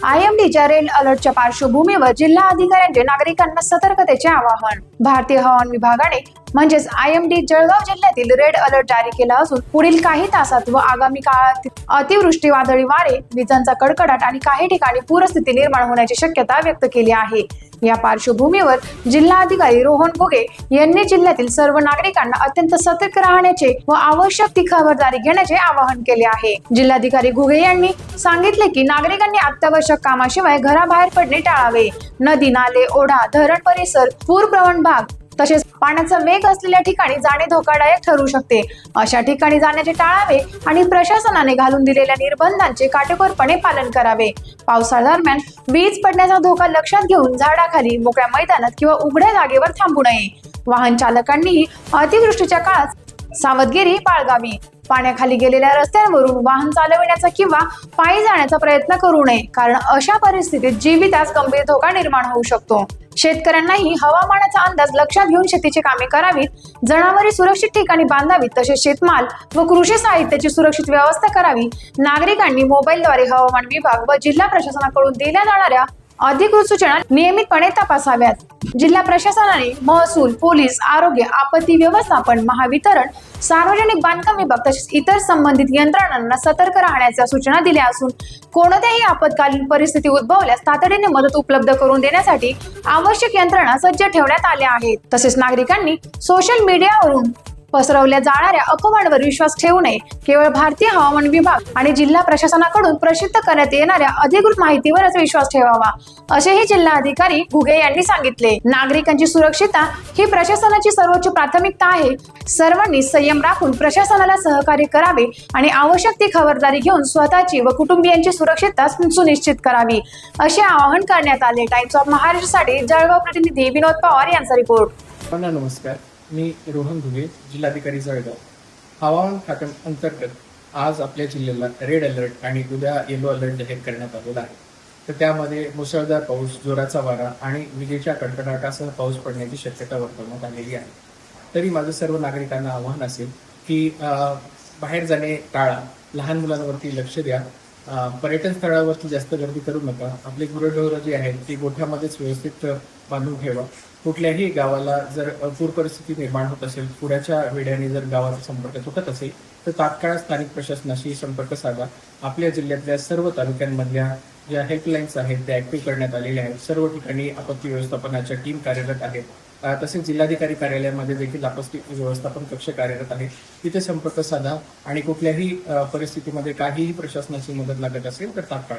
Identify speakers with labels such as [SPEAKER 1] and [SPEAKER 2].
[SPEAKER 1] IMDच्या red अलर्टच्या पार्श्वभूमीवर जिल्हा अधिकाऱ्यांचे नागरिकांना सतर्कतेचे आवाहन। भारतीय हवामान विभागाने म्हणजेच IMD जळगाव जिल्ह्यातील रेड अलर्ट जारी केला असून पुढील काही तासात व आगामी काळात अतिवृष्टी, वादळी वारे, विजांचा कडकडाट आणि काही ठिकाणी पूरस्थिती निर्माण होण्याची शक्यता व्यक्त केली आहे। या पार्श्वभूमीवर जिल्हाधिकारी रोहन घुगे यांनी जिल्ह्यातील सर्व नागरिकांना अत्यंत सतर्क राहण्याचे व आवश्यक ती खबरदारी घेण्याचे आवाहन केले आहे। जिल्हाधिकारी घुगे यांनी सांगितले की नागरिकांनी अत्यावश्यक कामाशिवाय घराबाहेर पडणे टाळावे। नदी, नाले, ओढा, धरण परिसर, पूरप्रवण भाग तसेच पाण्याचा वेग असलेल्या ठिकाणी जाणे धोकादायक ठरू शकते। अशा ठिकाणी जाण्याचे टाळावे आणि प्रशासनाने घालून दिलेल्या निर्बंधांचे काटेकोरपणे पालन करावे। पावसाळ्यादरम्यान वीज पडण्याचा धोका लक्षात घेऊन झाडाखाली, मोकळ्या मैदानात किंवा उघड्या जागेवर थांबू नये। वाहन चालकांनीही अतिवृष्टीच्या काळात सावधगिरी बाळगावी। पाण्याखाली गेलेल्या रस्त्यांवरून वाहन चालविण्याचा किंवा पायी जाण्याचा प्रयत्न करू नये, कारण अशा परिस्थितीत जीवितास गंभीर धोका निर्माण होऊ शकतो। शेतकऱ्यांनाही हवामानाचा अंदाज लक्षात घेऊन शेतीची कामे करावीत, जनावरे सुरक्षित ठिकाणी बांधावीत, तसेच शेतमाल व कृषी साहित्याची सुरक्षित व्यवस्था करावी। नागरिकांनी मोबाईलद्वारे हवामान विभाग व जिल्हा प्रशासनाकडून दिल्या जाणाऱ्या अधिकृत सूचना नियमितपणे तपासाव्यात। जिल्हा प्रशासनाने महसूल, पोलीस, आरोग्य, आपत्ती व्यवस्थापन, महावितरण, सार्वजनिक बांधकाम विभाग तसेच इतर संबंधित यंत्रणांना सतर्क राहण्याच्या सूचना दिल्या असून कोणत्याही आपत्कालीन परिस्थिती उद्भवल्यास तातडीने मदत उपलब्ध करून देण्यासाठी आवश्यक यंत्रणा सज्ज ठेवण्यात आल्या आहेत। तसेच नागरिकांनी सोशल मीडियावरून पसरवल्या जाणाऱ्या अफवांवर विश्वास ठेवू नये। केवळ भारतीय हवामान विभाग आणि जिल्हा प्रशासनाकडून प्रसिद्ध करण्यात येणाऱ्या अधिकृत माहितीवरच विश्वास ठेवावा, असेही जिल्हाधिकारी घुगे यांनी सांगितले। नागरिकांची सुरक्षितता ही प्रशासनाची सर्वोच्च प्राथमिकता आहे। सर्वांनी संयम राखून प्रशासनाला सहकार्य करावे आणि आवश्यक ती खबरदारी घेऊन स्वतःची व कुटुंबियांची सुरक्षितता सुनिश्चित करावी, असे आवाहन करण्यात आले। टाइम्स ऑफ महाराष्ट्रासाठी जळगाव प्रतिनिधी विनोद पवार यांचा रिपोर्ट।
[SPEAKER 2] नमस्कार, मी रोहन घुगे, जिल्हाधिकारी जळगाव। हवामान खात्याअंतर्गत आज आपल्या जिल्ह्याला रेड अलर्ट आणि उद्या येलो अलर्ट जाहीर करण्यात आलेला आहे। तर त्यामध्ये मुसळधार पाऊस, जोराचा वारा आणि विजेच्या कडकडाटासह पाऊस पडण्याची शक्यता वर्तवण्यात आलेली आहे। तरी माझं सर्व नागरिकांना आवाहन असेल की बाहेर जाणे टाळा, लहान मुलांवरती लक्ष द्या, पर्यटन स्थळावरती जास्त गर्दी करू नका, आपली गुरढोरं जी आहेत ती गोठ्यामध्येच व्यवस्थित बांधून ठेवा। कुठल्याही गावाला जर पूर परिस्थिती निर्माण होत असेल, पुराच्या वेढ्याने जर गावाचा संपर्क तुटत असेल तर तात्काळ स्थानिक प्रशासनाशी संपर्क साधा। आपल्या जिल्ह्यातल्या सर्व तालुक्यांमधल्या ज्या हेल्पलाईन्स आहेत त्या ऍक्टिव्ह करण्यात आलेल्या आहेत। सर्व ठिकाणी आपत्ती व्यवस्थापनाच्या टीम कार्यरत आहेत। तसेच जिल्हाधिकारी कार्यालयामध्ये देखील आपत्ती व्यवस्थापन कक्ष कार्यरत आहे। तिथे संपर्क साधा आणि कुठल्याही परिस्थितीमध्ये काहीही प्रशासनाची मदत लागत असेल तर तात्काळ